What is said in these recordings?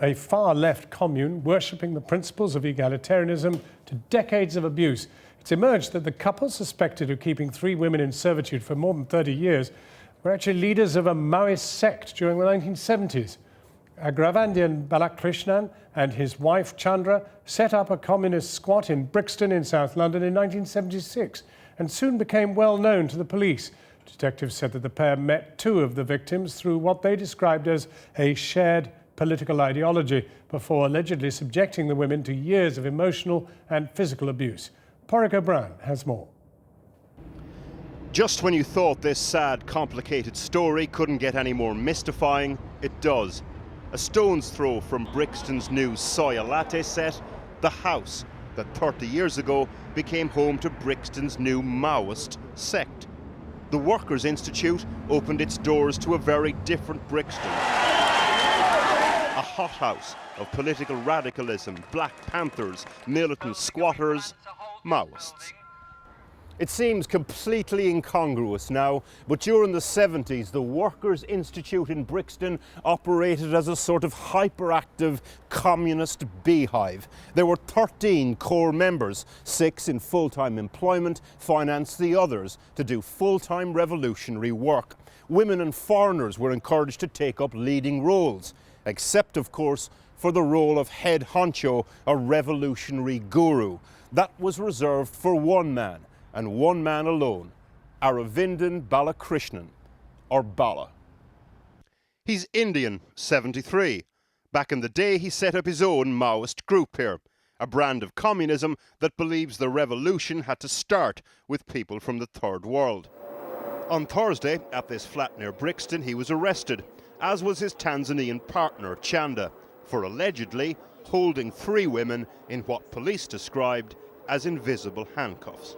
A far-left commune worshipping the principles of egalitarianism to decades of abuse. It's emerged that the couple suspected of keeping 3 women in servitude for more than 30 years were actually leaders of a Maoist sect during the 1970s. Agravandian Balakrishnan and his wife Chandra set up a communist squat in Brixton in South London in 1976 and soon became well known to the police. Detectives said that the pair met 2 of the victims through what they described as a shared political ideology before allegedly subjecting the women to years of emotional and physical abuse. Porrick O'Brien has more. Just when you thought this sad, complicated story couldn't get any more mystifying, it does. A stone's throw from Brixton's new Soya Latte set, the house that 30 years ago became home to Brixton's new Maoist sect. The Workers' Institute opened its doors to a very different Brixton. A hothouse of political radicalism, Black Panthers, militant squatters, Maoists. It seems completely incongruous now, but during the 70s, the Workers' Institute in Brixton operated as a sort of hyperactive communist beehive. There were 13 core members, 6 in full-time employment, financed the others to do full-time revolutionary work. Women and foreigners were encouraged to take up leading roles, except, of course, for the role of head honcho, a revolutionary guru. That was reserved for one man, and one man alone, Aravindan Balakrishnan, or Bala. He's Indian, 73. Back in the day, he set up his own Maoist group here, a brand of communism that believes the revolution had to start with people from the Third World. On Thursday, at this flat near Brixton, he was arrested, as was his Tanzanian partner, Chanda, for allegedly holding 3 women in what police described as invisible handcuffs.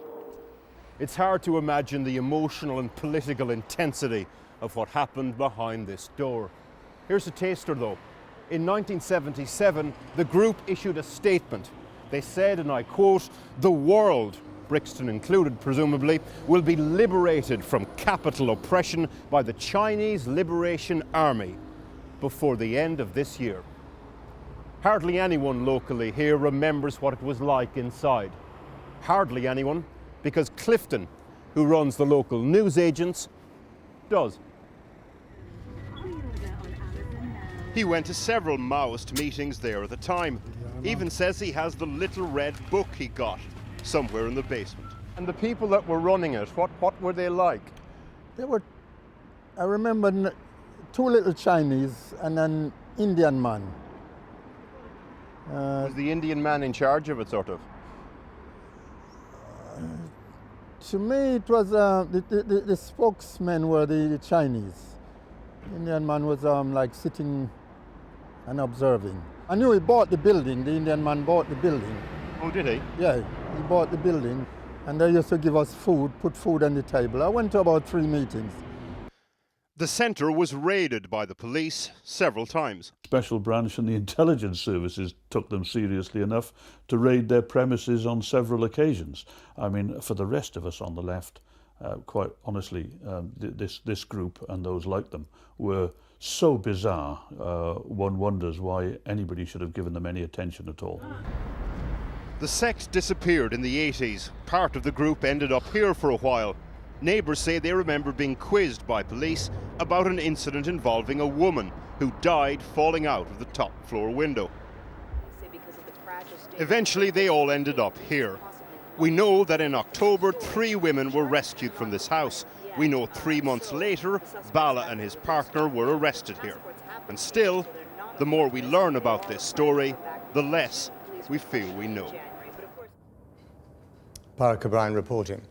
It's hard to imagine the emotional and political intensity of what happened behind this door. Here's a taster though. In 1977, the group issued a statement. They said, and I quote, "The world," Brixton included presumably, "will be liberated from capital oppression by the Chinese Liberation Army before the end of this year." Hardly anyone locally here remembers what it was like inside. Hardly anyone, because Clifton, who runs the local newsagents, does. He went to several Maoist meetings there at the time. Even says he has the little red book he got somewhere in the basement. And the people that were running it, what were they like? They were, I remember 2 little Chinese and an Indian man. Was the Indian man in charge of it, sort of? To me, it was the spokesmen were the Chinese. The Indian man was like sitting and observing. I knew he bought the building. The Indian man bought the building. Oh, did he? Yeah, he bought the building, and they used to give us food, put food on the table. I went to about 3 meetings. The centre was raided by the police several times. Special branch and the intelligence services took them seriously enough to raid their premises on several occasions. I mean, for the rest of us on the left, quite honestly, this group and those like them were so bizarre, one wonders why anybody should have given them any attention at all. The sect disappeared in the 80s. Part of the group ended up here for a while. Neighbours say they remember being quizzed by police about an incident involving a woman who died falling out of the top floor window. Eventually they all ended up here. We know that in October 3 women were rescued from this house. We know 3 months later Bala and his partner were arrested here. And still, the more we learn about this story, the less we feel we know. Porrick O'Brien reporting.